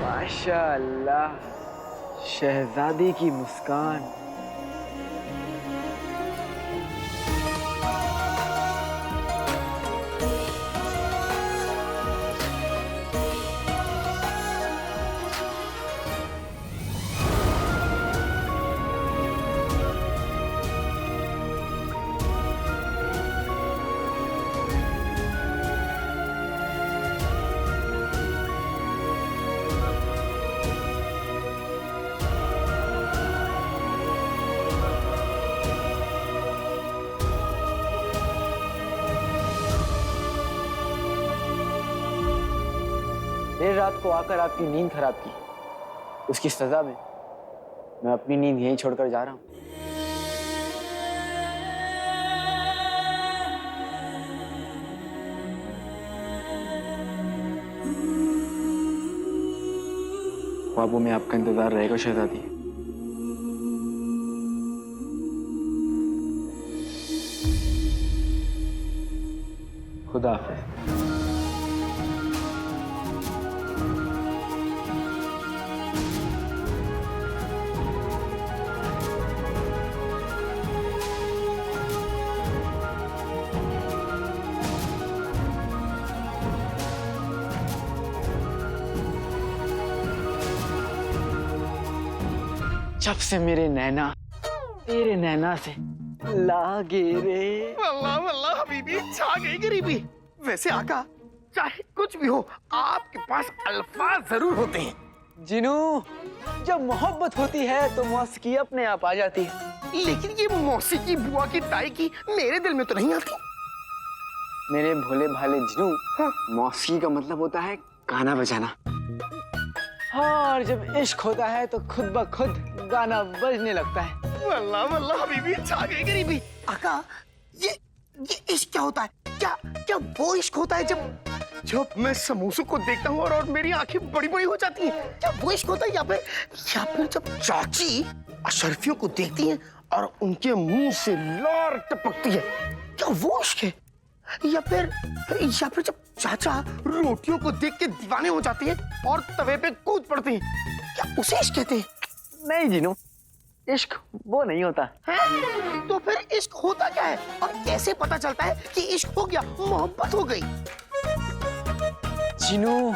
माशाअल्लाह, शहजादी की मुस्कान। देर रात को आकर आपकी नींद खराब की, उसकी सजा में मैं अपनी नींद यहीं छोड़कर जा रहा हूँ। ख्वाबों में आपका इंतजार रहेगा शहजादी। खुदा हाफिज। जब से मेरे नैना तेरे नैना से लागे रे। वल्लाह वल्लाह हबीबी, छा गई गरीबी। वैसे आका, चाहे कुछ भी हो, आपके पास अल्फाज जरूर होते हैं। जिनू, जब मोहब्बत होती है तो मौसीकी अपने आप आ जाती है। लेकिन ये मौसीकी बुआ की ताई की मेरे दिल में तो नहीं आती। मेरे भोले भाले जिनू, हाँ। मौसीकी का मतलब होता है गाना बजाना। और जब इश्क होता है तो खुद ब खुद गाना बजने लगता है। वल्लाह वल्लाह हबीबी, छा गई गरीबी। आका, ये इश्क क्या होता है? क्या क्या वो इश्क होता है जब मैं समोसों को देखता हूँ और मेरी आंखें बड़ी बड़ी हो जाती हैं? क्या वो इश्क होता है? या फिर जब चाची अशरफियों को देखती हैं और उनके मुंह से लार टपकती है, क्या वो इश्क है? या फिर जब चाचा रोटियों को देख के दीवाने हो जाते हैं और तवे पे कूद पड़ते हैं, क्या उसे इश्क कहते हैं? नहीं जिनू, इश्क वो नहीं होता है? तो फिर इश्क होता क्या है और कैसे पता चलता है कि इश्क हो गया, मोहब्बत हो गई? जिनू,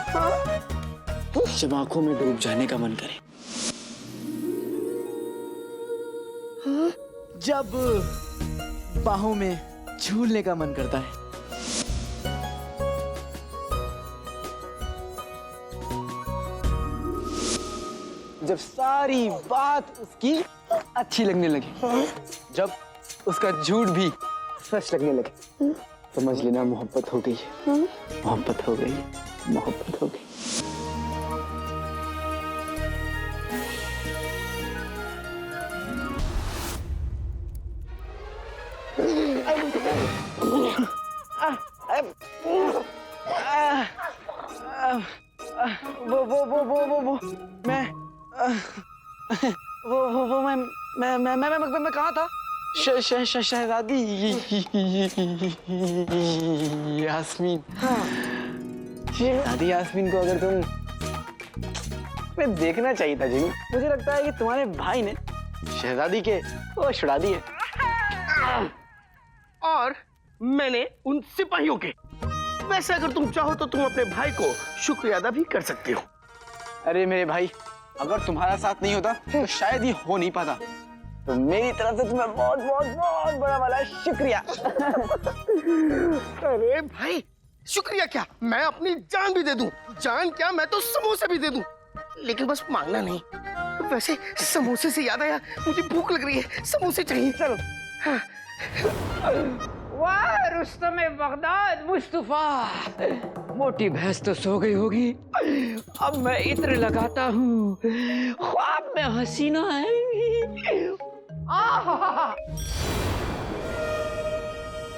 जब आंखों में डूब जाने का मन करे, जब बाहों में झूलने का मन करता है, जब सारी बात उसकी अच्छी लगने लगे, जब उसका झूठ भी सच लगने लगे, समझ लेना मोहब्बत हो गई है। मोहब्बत हो गई, मोहब्बत हो गई। वो मैं कहाँ था? शहजादी यास्मीन। शहजादी यास्मीन को अगर मैं देखना चाहिए था जी। मुझे लगता है कि तुम्हारे भाई ने शहजादी के वो छुड़ा दिए। और मैंने उन सिपाहियों के। वैसे अगर तुम चाहो तो तुम अपने भाई को शुक्रिया अदा भी कर सकते हो। अरे मेरे भाई, अगर तुम्हारा साथ नहीं होता तो शायद ये हो नहीं पाता। तो मेरी तरफ से तुम्हें बहुत बहुत बहुत बड़ा वाला शुक्रिया। अरे भाई, शुक्रिया क्या, मैं अपनी जान भी दे दूं। जान क्या, मैं तो समोसे भी दे दूं, लेकिन बस मांगना नहीं। वैसे समोसे से याद आया, मुझे भूख लग रही है, समोसे चाहिए। चलो। हाँ। वाह रुस्तम बगदाद मुस्तफा, मोटी भैंस तो सो गई होगी। अब मैं इत्र लगाता हूँ, ख्वाब में हसीना आएंगी।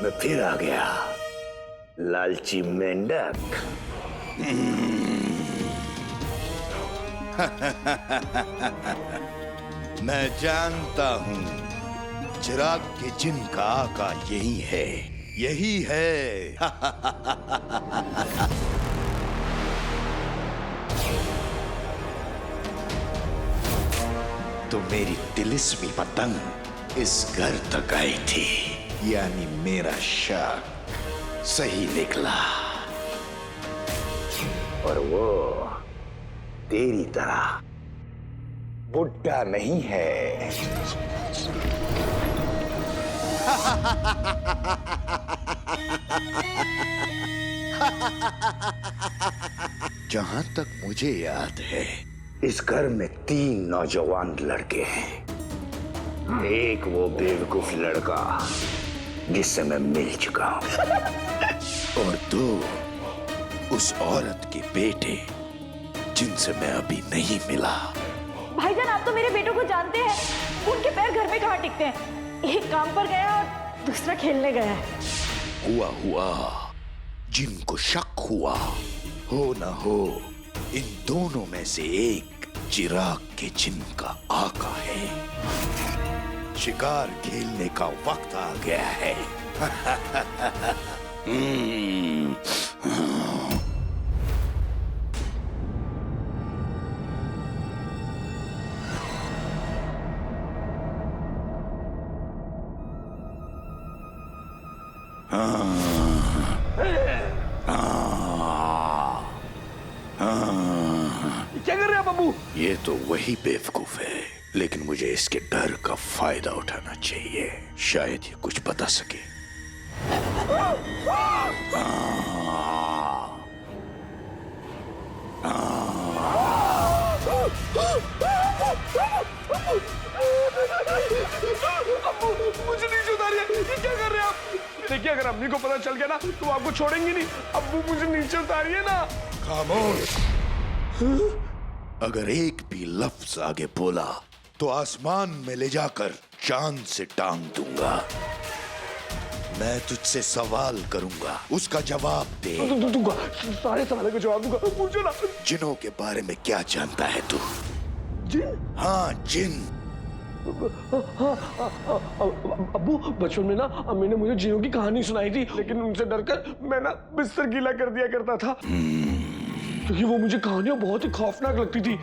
मैं फिर आ गया, लालची मेंढक। मैं जानता हूँ चिराग के जिन का आका यही है, यही है। तो मेरी तिलिस्मी पतंग इस घर तक आई थी, यानी मेरा शक सही निकला। और वो तेरी तरह बुड्ढा नहीं है। जहां तक मुझे याद है, इस घर में 3 नौजवान लड़के हैं। एक वो बेवकूफ लड़का जिससे मैं मिल चुका हूं, और 2 उस औरत के बेटे जिनसे मैं अभी नहीं मिला। भाईजान, आप तो मेरे बेटों को जानते हैं, उनके पैर घर में कहाँ टिकते हैं। एक काम पर गया और दूसरा खेलने गया है। हुआ जिनको शक हुआ, हो ना हो, इन दोनों में से एक चिराग के जिन का आका है। शिकार खेलने का वक्त आ गया है। क्या कर रहे हैं बाबू? ये तो वही बेवकूफ है, लेकिन मुझे इसके डर का फायदा उठाना चाहिए। शायद ये कुछ बता सके। मुझे नीचे उतारिए। ये क्या कर रहे हैं आप? देखिए, अगर अम्मी को पता चल गया ना तो आपको छोड़ेंगी नहीं। अब्बू, मुझे नीचे उतारिए ना। खामोश। अगर एक भी लफ्ज आगे बोला तो आसमान में ले जाकर चांद से टांग दूंगा। मैं तुझसे सवाल करूंगा, उसका जवाब दे। दूंगा, सारे सवालों का जवाब दूंगा। पूछो ना। जिनों के बारे में क्या जानता है तू? जिन? हाँ, जिन। अब्बू, बचपन में ना अम्मी ने मुझे जिनों की कहानी सुनाई थी, लेकिन उनसे डरकर मैं ना बिस्तर गीला कर दिया करता था, क्योंकि वो मुझे कहानियां बहुत ही खौफनाक लगती थी।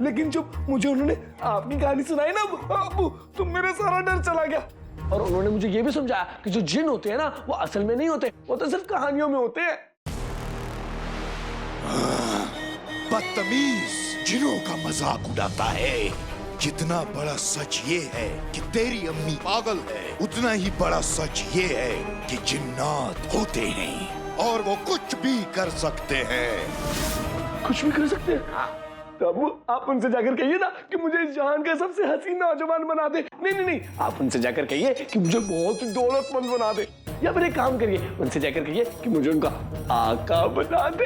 लेकिन जब मुझे उन्होंने आपकी कहानी सुनाई ना अब्बू, तो मेरा सारा डर चला गया। और उन्होंने मुझे ये भी समझाया कि जो जिन होते हैं ना, वो असल में नहीं होते, वो तो सिर्फ कहानियों में होते हैं। बदतमीज, जिनों का मजाक उड़ाता है। जितना बड़ा सच ये है कि तेरी अम्मी पागल है, उतना ही बड़ा सच ये है कि जिन्नात होते हैं और वो कुछ भी कर सकते हैं। कुछ भी कर सकते हैं? तो अब्बू, आप उनसे जाकर कहिए ना कि मुझे इस जहान का सबसे हसीन नौजवान बना दे। नहीं, आप उनसे जाकर कहिए कि मुझे बहुत ही दौलतमंद बना दे। या फिर एक काम करिए, उनसे जाकर कहिए कि मुझे उनका आका बना दे।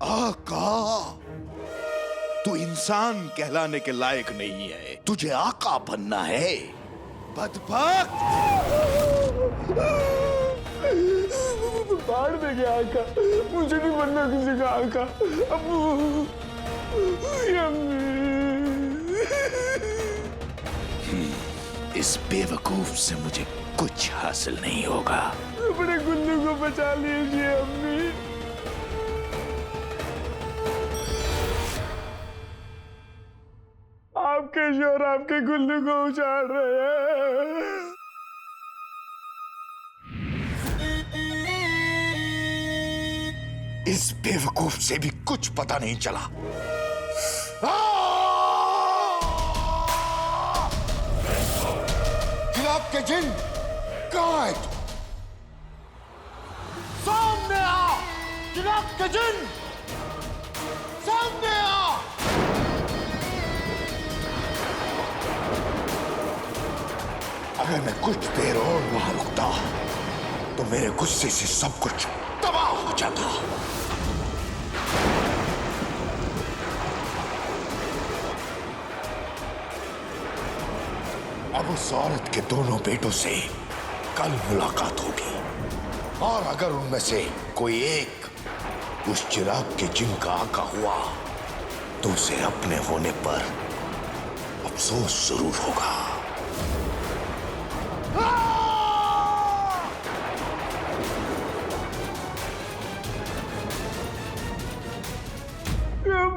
आका? तू इंसान कहलाने के लायक नहीं है, तुझे आका बनना है। बदबख्त! बाढ़ में गया आका, मुझे नहीं बनना किसी का आका। अब्बू, इस बेवकूफ से मुझे कुछ हासिल नहीं होगा। अपने गुल्लू को बचा लीजिए अम्मी। आपके शोर आपके गुल्लू को उछाल रहे हैं। इस बेवकूफ से भी कुछ पता नहीं चला। चिराग के जिन, कहाँ है तू? सामने आ! चिराग के जिन, सामने आ! अगर मैं कुछ देर और वहां रुकता तो मेरे गुस्से से सब कुछ तबाह हो जाता। अब उस औरत के दोनों बेटों से कल मुलाकात होगी, और अगर उनमें से कोई एक उस चिराग के जिन का आका हुआ तो उसे अपने होने पर अफसोस जरूर होगा।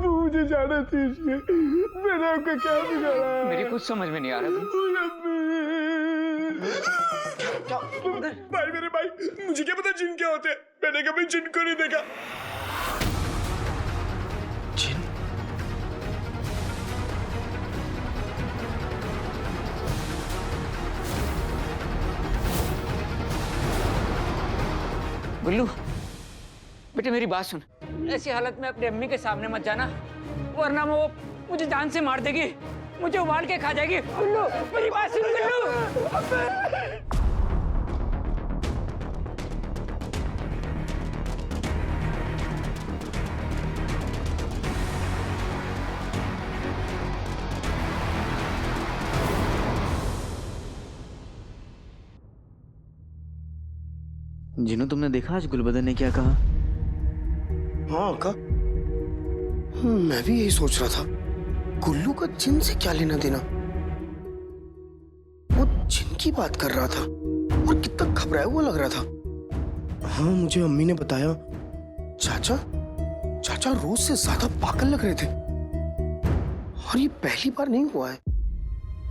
मुझे मुझे जाना दीजिए, मैंने आपका क्या बिगाड़ा है? मेरी कुछ समझ में नहीं आ रहा। भाई मेरे भाई, मुझे क्या पता जिन क्या होते हैं, मैंने कभी जिन को नहीं देखा। जिन? गुल्लू, बेटे मेरी बात सुन। ऐसी हालत में अपनी अम्मी के सामने मत जाना, वरना वो मुझे जान से मार देगी, मुझे उबाल के खा जाएगी। गुल्लू, मेरी बात सुन गुल्लू। जिनू, तुमने देखा आज गुलबदन ने क्या कहा? हाँ का, मैं भी यही सोच रहा था, गुल्लू का जिन से क्या लेना देना। वो जिन की बात कर रहा था और कितना घबराया हुआ लग रहा था। हाँ, मुझे अम्मी ने बताया चाचा चाचा रोज से ज्यादा पागल लग रहे थे, और ये पहली बार नहीं हुआ है।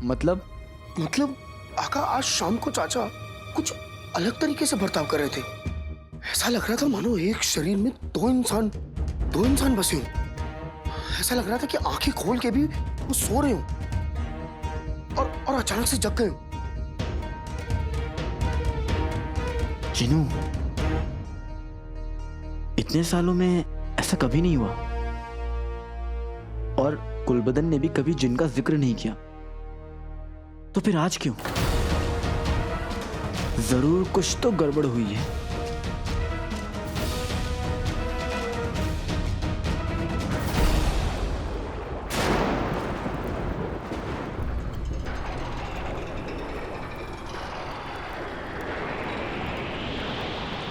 मतलब आका, आज शाम को चाचा कुछ अलग तरीके से बर्ताव कर रहे थे। ऐसा लग रहा था मानो एक शरीर में दो इंसान बसे हों। ऐसा लग रहा था कि आंखें खोल के भी वो सो रहे हों और अचानक से जग गए। जिनू, इतने सालों में ऐसा कभी नहीं हुआ, और गुलबदन ने भी कभी जिन का जिक्र नहीं किया, तो फिर आज क्यों? जरूर कुछ तो गड़बड़ हुई है।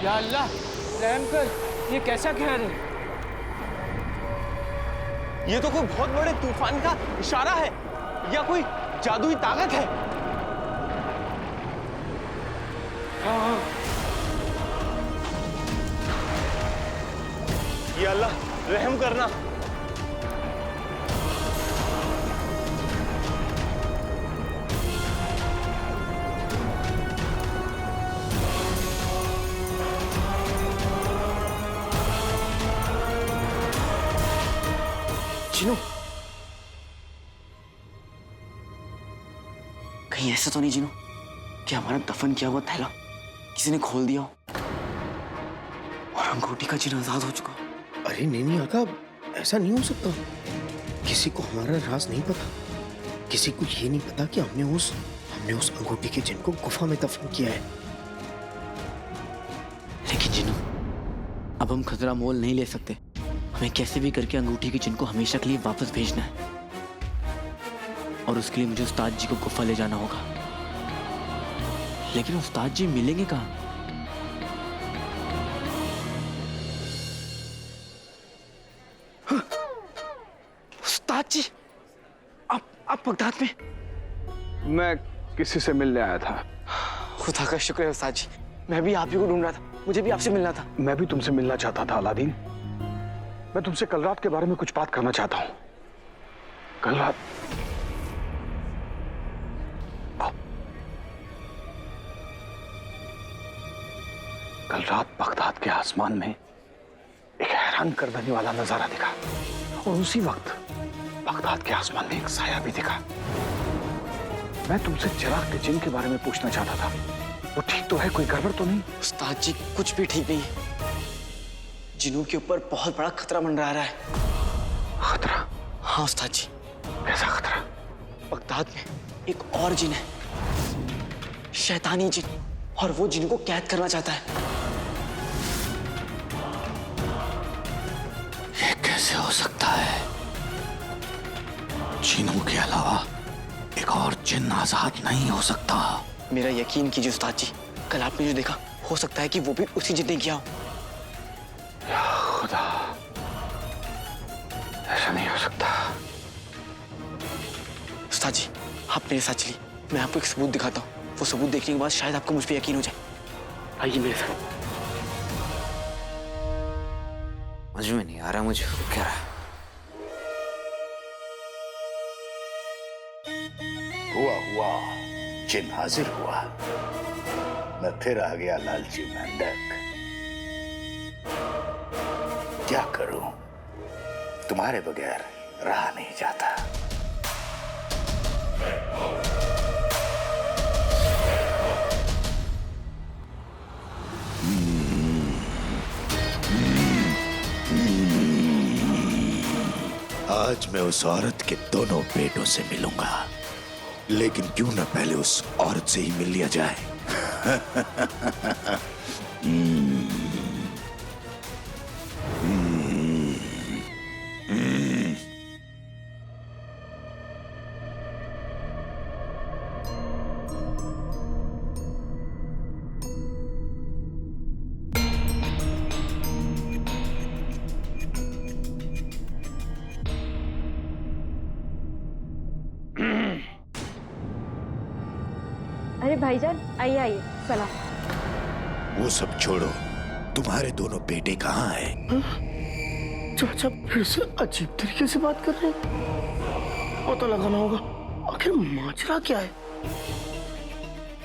या अल्लाह, रहम कर, ये कैसा ख्याल है? ये तो कोई बहुत बड़े तूफान का इशारा है, या कोई जादुई ताकत है। ये अल्लाह, रहम करना। जिनू, कहीं ऐसा तो नहीं जिनू कि हमारा दफन किया हुआ थैला किसी ने खोल दिया हो और अंगूठी का चिन्ह आजाद हो चुका? अरे नहीं आका, ऐसा नहीं हो सकता। किसी को हमारा राज नहीं पता, किसी को ये नहीं पता कि हमने उस अंगूठी के चिन्ह को गुफा में दफन किया है। लेकिन जिनू, अब हम खतरा मोल नहीं ले सकते। हमें कैसे भी करके अंगूठी के चिन्ह को हमेशा के लिए वापस भेजना है, और उसके लिए मुझे उस्ताद जी को गुफा ले जाना होगा। लेकिन उस्ताद जी मिलेंगे कहाँ? उस्ताद जी, आप बगदाद में? मैं किसी से मिलने आया था। खुदा का शुक्र है उस्ताद जी, मैं भी आप ही को ढूंढ रहा था, मुझे भी आपसे मिलना था। मैं भी तुमसे मिलना चाहता था अलादीन। मैं तुमसे कल रात के बारे में कुछ बात करना चाहता हूँ। कल रात बगदाद के आसमान में एक हैरान कर देने वाला नजारा दिखा, और उसी वक्त बगदाद के आसमान में एक साया भी दिखा। मैं तुमसे चिराग के जिन के बारे में पूछना चाहता था। वो ठीक तो है? कोई गड़बड़ तो नहीं? उस्ताद जी, कुछ भी ठीक नहीं है। जिनों के ऊपर बहुत बड़ा खतरा मंडरा रहा है। खतरा? हाँ उस्ताद जी। कैसा खतरा? बगदाद में एक और जिन है, शैतानी जिन, और वो जिन को कैद करना चाहता है। ये कैसे हो सकता है? जिनों के अलावा एक और जिन आजाद नहीं हो सकता। मेरा यकीन कीजिए उस्ताद जी, कल आपने जो देखा, हो सकता है कि वो भी उसी जिन ने किया हो। या खुदा, ऐसा नहीं हो सकता। उस्ताद जी, आप मेरे साथ चलिए, मैं आपको एक सबूत दिखाता हूँ। वो सबूत देखने के बाद शायद आपको मुझ पे यकीन हो जाए। आइए मेरे साथ। समझ में नहीं आ रहा मुझे क्या रहा। हुआ हुआ जिन हाजिर हुआ। मैं फिर आ गया लालची मेंढक। क्या करूं, तुम्हारे बगैर रहा नहीं जाता। आज मैं उस औरत के दोनों बेटों से मिलूंगा, लेकिन क्यों ना पहले उस औरत से ही मिल लिया जाए। अरे भाईजान, आइए आइए, सलाम। वो सब छोड़ो, तुम्हारे दोनों बेटे कहाँ हैं? चाचा फिर से अजीब तरीके से बात कर रहे हैं। पता लगाना होगा आखिर माजरा क्या है।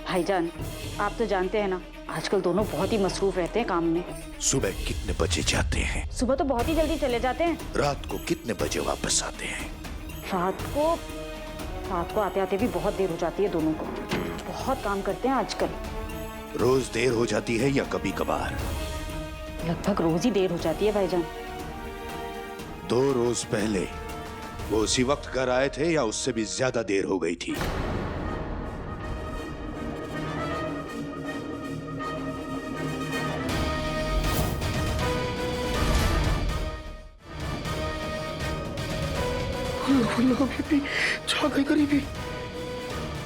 भाईजान, आप तो जानते हैं ना, आजकल दोनों बहुत ही मसरूफ रहते हैं काम में। सुबह कितने बजे जाते हैं? सुबह तो बहुत ही जल्दी चले जाते हैं। रात को कितने बजे वापस आते हैं? रात को आते आते भी बहुत देर हो जाती है दोनों को। बहुत काम करते हैं आजकल। रोज देर हो जाती है या कभी कभार? लगभग रोज ही देर हो जाती है भाईजान। 2 रोज पहले वो उसी वक्त घर आए थे या उससे भी ज्यादा देर हो गई थी? बीबी छा गई गरीबी।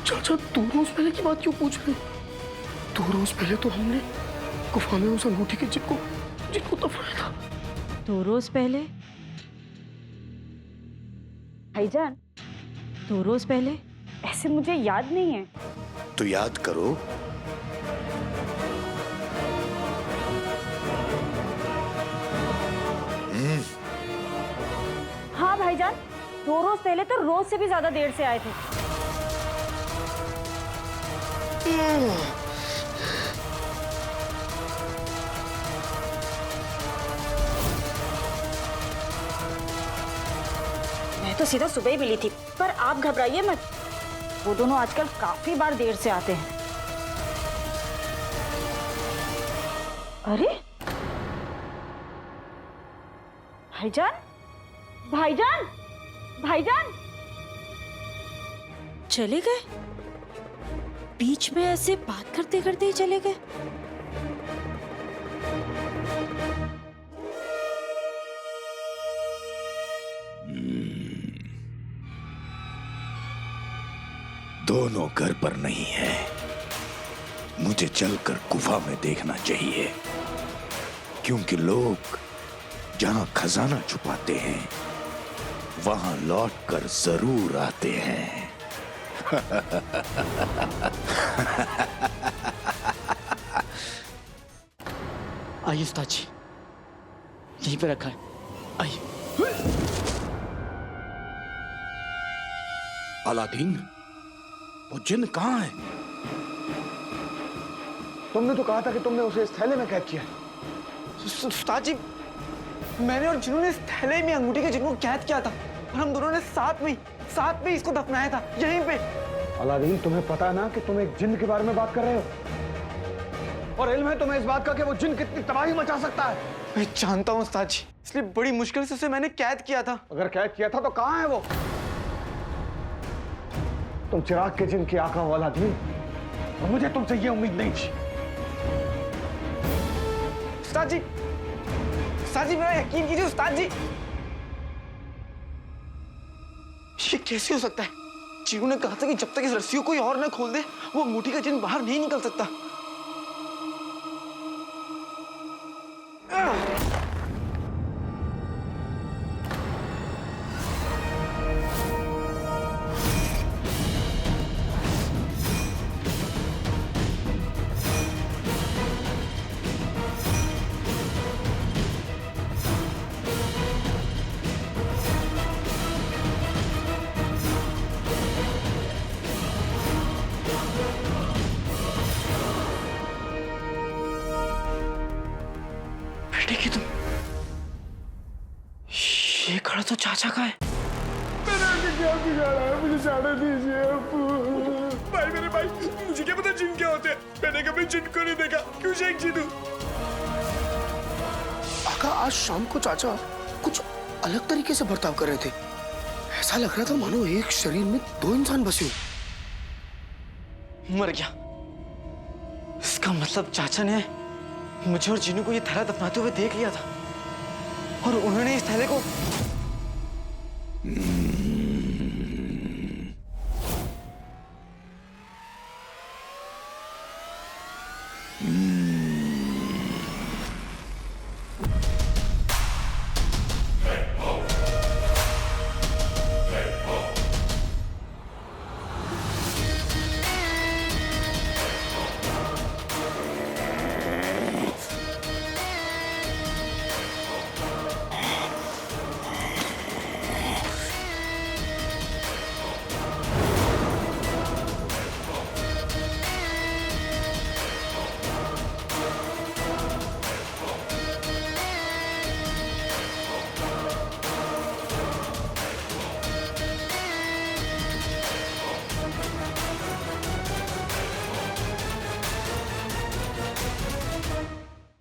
चाचा 2 रोज पहले की बात क्यों पूछ रहे? 2 रोज पहले तो हमने गुफा में उस अंगूठी के जिनको दफनाया था। 2 रोज पहले? भाईजान, 2 रोज पहले? ऐसे मुझे याद नहीं है। तो याद करो। हाँ भाईजान, 2 रोज पहले तो रोज से भी ज्यादा देर से आए थे। मैं तो सीधा सुबह ही मिली थी, पर आप घबराइए मत। वो दोनों आजकल काफी बार देर से आते हैं। अरे भाईजान, भाईजान, भाईजान चले गए? बीच में ऐसे बात करते करते ही चले गए। दोनों घर पर नहीं है। मुझे चलकर गुफा में देखना चाहिए, क्योंकि लोग जहां खजाना छुपाते हैं वहां लौटकर जरूर आते हैं। आइए उस्ताद जी, यहीं पे रखा है, आइए। अलादीन, वो जिन कहाँ है? तुमने तो कहा था कि तुमने उसे इस थैले में कैद किया है। उस्ताद जी, मैंने और जिन्होंने इस थैले में अंगूठी के जिनको कैद किया था, और हम दोनों ने साथ में इसको दफनाया था, यहीं पे। अलादीन, तुम्हें पता है ना कि तुम एक जिन के बारे में बात कर रहे हो, और इल्म है तुम्हें इस बात का कि वो जिन कितनी तबाही मचा सकता है। मैं जानता हूँ उस्ताद जी, इसलिए बड़ी मुश्किल से उसे मैंने कैद किया था। अगर कैद किया था तो कहाँ है वो? तुम चिराग के जिन की आका हो अलादीन, और मुझे तुमसे ये उम्मीद नहीं थी। उस्ताद जी, मेरा यकीन कीजिए उस्ताद जी। ये कैसे हो सकता है? चीरू ने कहा था कि जब तक इस रस्सी को कोई और न खोल दे, वो अंगूठी का जिन बाहर नहीं निकल सकता। ये खड़ा तो चाचा का है। क्या बिगाड़ा है, मुझे जाने दीजिए अप्पू। भाई मेरे भाई, मुझे क्या पता जिन क्या होते हैं। मैंने कभी जिन को नहीं देखा, क्यों शेख जी दूं? आका आज शाम को चाचा कुछ अलग तरीके से बर्ताव कर रहे थे। ऐसा लग रहा था मानो एक शरीर में दो इंसान बसे हो। मर गया। इसका मतलब चाचा ने मुझे और जीनू को ये थैला दफनाते हुए देख लिया था और उन्होंने इस थैले को